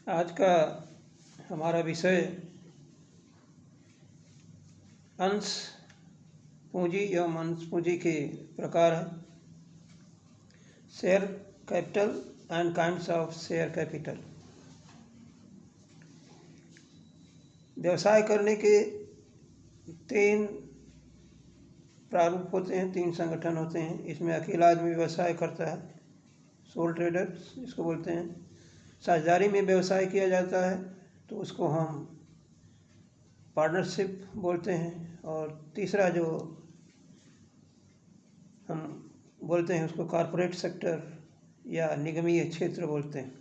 आज का हमारा विषय अंश पूंजी एवं अंश पूंजी के प्रकार है। Share capital and kinds of share capital. व्यवसाय करने के तीन प्रारूप होते हैं, तीन संगठन होते हैं। इसमें अकेला आदमी व्यवसाय करता है, सोल ट्रेडर्स इसको बोलते हैं। साझेदारी में व्यवसाय किया जाता है तो उसको हम पार्टनरशिप बोलते हैं। और तीसरा जो हम बोलते हैं उसको कॉरपोरेट सेक्टर या निगमीय क्षेत्र बोलते हैं,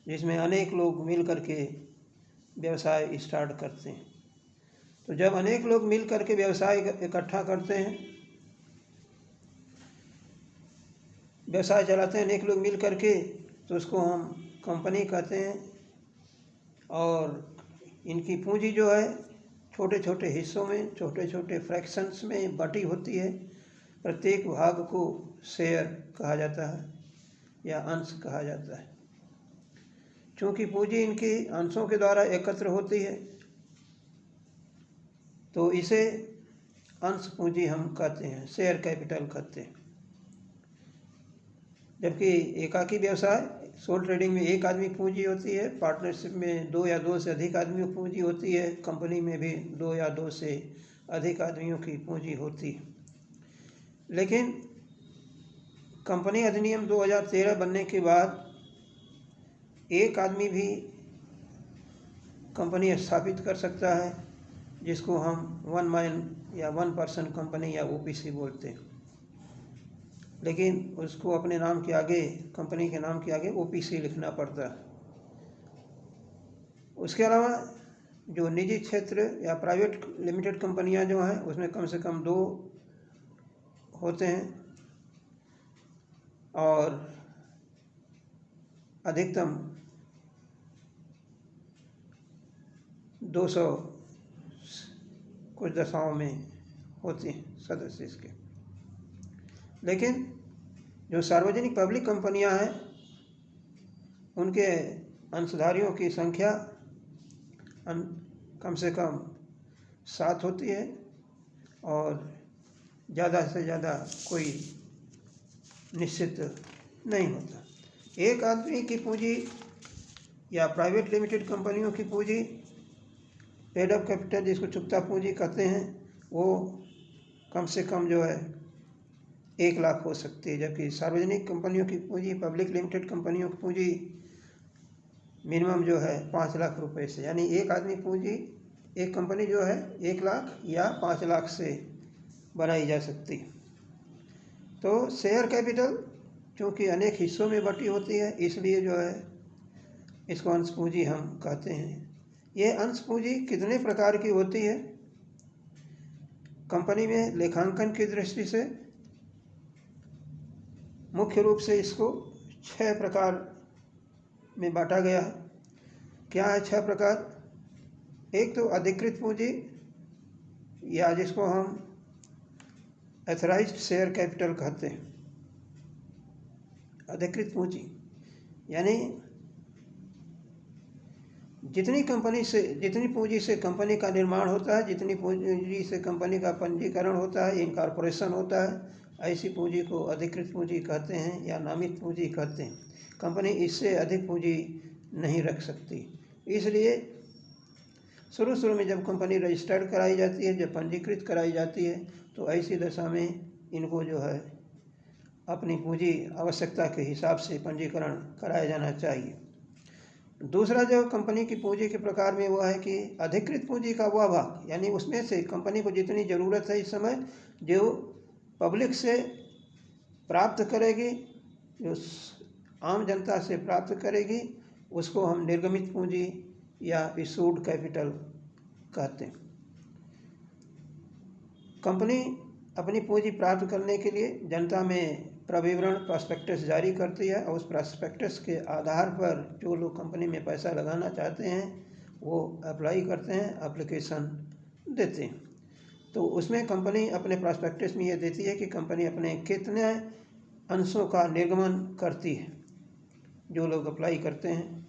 जिसमें अनेक लोग मिल करके व्यवसाय स्टार्ट करते हैं। तो जब अनेक लोग मिल करके व्यवसाय इकट्ठा करते हैं, व्यवसाय चलाते हैं अनेक लोग मिल करके, तो उसको हम कंपनी कहते हैं। और इनकी पूंजी जो है छोटे छोटे हिस्सों में, छोटे छोटे फ्रैक्शंस में बटी होती है। प्रत्येक भाग को शेयर कहा जाता है या अंश कहा जाता है। चूँकि पूंजी इनकी अंशों के द्वारा एकत्र होती है तो इसे अंश पूंजी हम कहते हैं, शेयर कैपिटल कहते हैं। जबकि एकाकी व्यवसाय सोल ट्रेडिंग में एक आदमी पूंजी होती है, पार्टनरशिप में दो या दो से अधिक आदमियों की पूंजी होती है, कंपनी में भी दो या दो से अधिक आदमियों की पूंजी होती है। लेकिन कंपनी अधिनियम 2013 बनने के बाद एक आदमी भी कंपनी स्थापित कर सकता है, जिसको हम वन मैन या वन पर्सन कंपनी या ओपीसी बोलते हैं। लेकिन उसको अपने नाम के आगे, कंपनी के नाम के आगे ओपीसी लिखना पड़ता है। उसके अलावा जो निजी क्षेत्र या प्राइवेट लिमिटेड कंपनियां जो हैं, उसमें कम से कम 2 होते हैं और अधिकतम 200 कुछ दशाओं में होते हैं सदस्य इसके। लेकिन जो सार्वजनिक पब्लिक कंपनियां हैं, उनके अंशधारियों की संख्या कम से कम 7 होती है और ज़्यादा से ज़्यादा कोई निश्चित नहीं होता। एक आदमी की पूंजी या प्राइवेट लिमिटेड कंपनियों की पूंजी, पेड अप कैपिटल जिसको चुकता पूंजी कहते हैं, वो कम से कम जो है 1 लाख हो सकती है। जबकि सार्वजनिक कंपनियों की पूंजी, पब्लिक लिमिटेड कंपनियों की पूंजी मिनिमम जो है 5 लाख रुपए से, यानी एक आदमी पूंजी, एक कंपनी जो है 1 लाख या 5 लाख से बनाई जा सकती है। तो शेयर कैपिटल चूँकि अनेक हिस्सों में बटी होती है, इसलिए जो है इसको अंश पूंजी हम कहते हैं। ये अंश पूंजी कितने प्रकार की होती है? कंपनी में लेखांकन की दृष्टि से मुख्य रूप से इसको 6 प्रकार में बांटा गया है। क्या है 6 प्रकार? एक तो अधिकृत पूंजी, या जिसको हम एथराइज्ड शेयर कैपिटल कहते हैं। अधिकृत पूंजी यानी जितनी पूंजी से कंपनी का निर्माण होता है, जितनी पूंजी से कंपनी का पंजीकरण होता है, इनकॉर्पोरेशन होता है, ऐसी पूंजी को अधिकृत पूंजी कहते हैं या नामित पूंजी कहते हैं। कंपनी इससे अधिक पूंजी नहीं रख सकती। इसलिए शुरू में जब कंपनी रजिस्टर्ड कराई जाती है, जब पंजीकृत कराई जाती है, तो ऐसी दशा में इनको जो है अपनी पूंजी आवश्यकता के हिसाब से पंजीकरण कराया जाना चाहिए। दूसरा जो कंपनी की पूंजी के प्रकार में वो है कि अधिकृत पूंजी का वह भाग, यानी उसमें से कंपनी को जितनी ज़रूरत है इस समय, जो पब्लिक से प्राप्त करेगी, जो आम जनता से प्राप्त करेगी, उसको हम निर्गमित पूंजी या इशूड कैपिटल कहते हैं। कंपनी अपनी पूंजी प्राप्त करने के लिए जनता में प्रविवरण प्रॉस्पेक्टस जारी करती है और उस प्रॉस्पेक्टस के आधार पर जो लोग कंपनी में पैसा लगाना चाहते हैं वो अप्लाई करते हैं, एप्लीकेशन देते हैं। तो उसमें कंपनी अपने प्रॉस्पेक्टस में ये देती है कि कंपनी अपने कितने अंशों का निर्गमन करती है। जो लोग अप्लाई करते हैं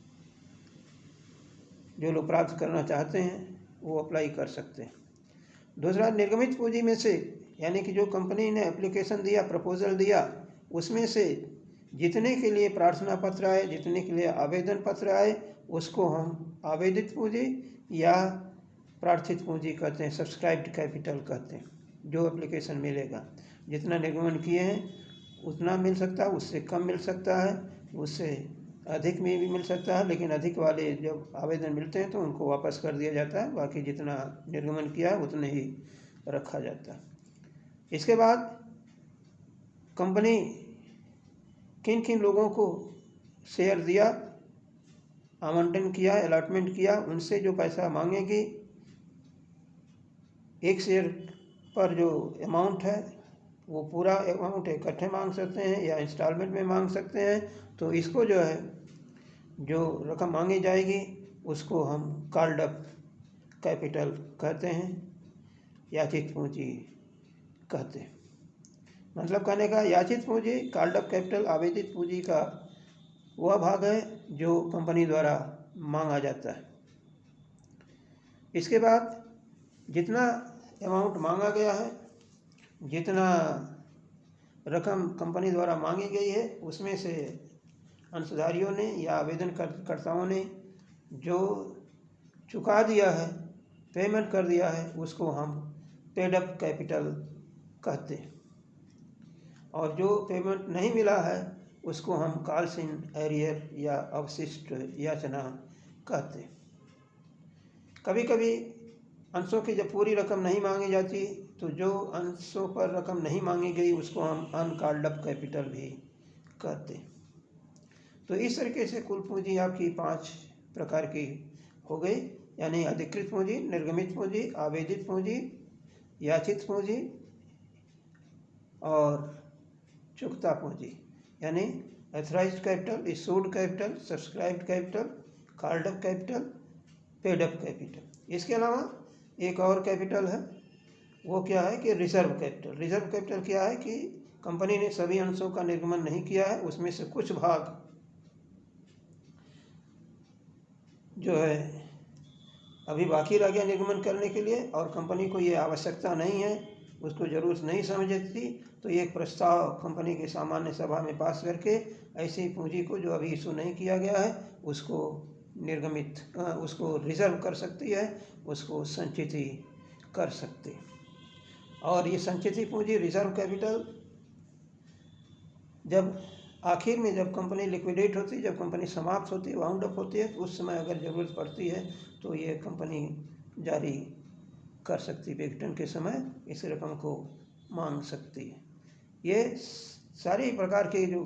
जो लोग प्राप्त करना चाहते हैं वो अप्लाई कर सकते हैं। दूसरा, निर्गमित पूंजी में से, यानी कि जो कंपनी ने एप्लीकेशन दिया, प्रपोजल दिया, उसमें से जितने के लिए प्रार्थना पत्र आए, जितने के लिए आवेदन पत्र आए, उसको हम आवेदित पूंजी या प्रार्थित पूंजी कहते हैं, सब्सक्राइब्ड कैपिटल कहते हैं। जो एप्लीकेशन मिलेगा, जितना निर्गमन किए हैं उतना मिल सकता है, उससे कम मिल सकता है, उससे अधिक में भी मिल सकता है, लेकिन अधिक वाले जब आवेदन मिलते हैं तो उनको वापस कर दिया जाता है, बाकी जितना निर्गमन किया है उतने ही रखा जाता है। इसके बाद कंपनी किन किन लोगों को शेयर दिया, आवंटन किया, अलॉटमेंट किया, उनसे जो पैसा मांगेगी, एक शेयर पर जो अमाउंट है वो पूरा अमाउंट इकट्ठे मांग सकते हैं या इंस्टॉलमेंट में मांग सकते हैं। तो इसको जो है, जो रकम मांगी जाएगी उसको हम कॉल्ड अप कैपिटल कहते हैं, याचित पूंजी कहते हैं। मतलब कहने का, याचित पूंजी, कॉल्ड अप कैपिटल, आवेदित पूंजी का वह भाग है जो कंपनी द्वारा मांगा जाता है। इसके बाद जितना अमाउंट मांगा गया है, जितना रकम कंपनी द्वारा मांगी गई है, उसमें से अंशधारियों ने या आवेदनकर्ताओं ने जो चुका दिया है, पेमेंट कर दिया है, उसको हम पेड अप कैपिटल कहते हैं। और जो पेमेंट नहीं मिला है उसको हम कॉल्स इन एरियर या अवशिष्ट याचना कहते हैं। कभी कभी अंशों की जब पूरी रकम नहीं मांगी जाती तो जो अंशों पर रकम नहीं मांगी गई उसको हम अनकॉल्ड अप कैपिटल भी कहते हैं। तो इस तरीके से कुल पूंजी आपकी 5 प्रकार की हो गई, यानी अधिकृत पूंजी, निर्गमित पूंजी, आवेदित पूंजी, याचित पूंजी और चुकता पूंजी, यानी authorised capital, issued capital, subscribed capital, called up capital, paid up capital. इसके अलावा एक और कैपिटल है, वो क्या है कि रिजर्व कैपिटल। रिजर्व कैपिटल क्या है कि कंपनी ने सभी अंशों का निर्गमन नहीं किया है, उसमें से कुछ भाग जो है अभी बाकी रह गया निर्गमन करने के लिए, और कंपनी को ये आवश्यकता नहीं है, उसको ज़रूरत नहीं समझती, तो ये एक प्रस्ताव कंपनी के सामान्य सभा में पास करके ऐसी पूंजी को जो अभी इशू नहीं किया गया है उसको निर्गमित, उसको रिजर्व कर सकती है, उसको संचित कर सकती है। और ये संचित पूंजी, रिजर्व कैपिटल, जब आखिर में जब कंपनी लिक्विडेट होती है, जब कंपनी समाप्त होती है, वाउंड अप होती है, तो उस समय अगर ज़रूरत पड़ती है तो ये कंपनी जारी कर सकती है, विघटन के समय इस रकम को मांग सकती है। ये सारी प्रकार के जो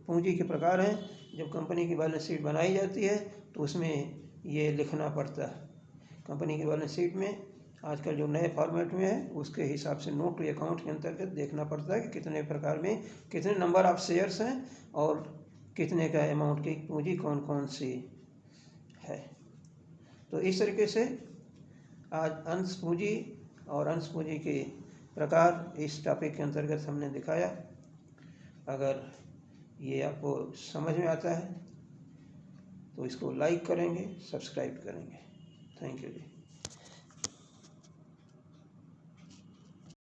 पूंजी के प्रकार हैं, जब कंपनी की बैलेंस शीट बनाई जाती है तो उसमें ये लिखना पड़ता है। कंपनी की बैलेंस शीट में आजकल जो नए फॉर्मेट में है उसके हिसाब से नोट टू अकाउंट के अंतर्गत देखना पड़ता है कि कितने प्रकार में, कितने नंबर ऑफ शेयर्स हैं और कितने का अमाउंट की पूंजी कौन कौन सी है। तो इस तरीके से आज अंश पूंजी और अंश पूंजी के प्रकार इस टॉपिक के अंतर्गत हमने दिखाया। अगर ये आपको समझ में आता है तो इसको लाइक करेंगे, सब्सक्राइब करेंगे। Thank you ji.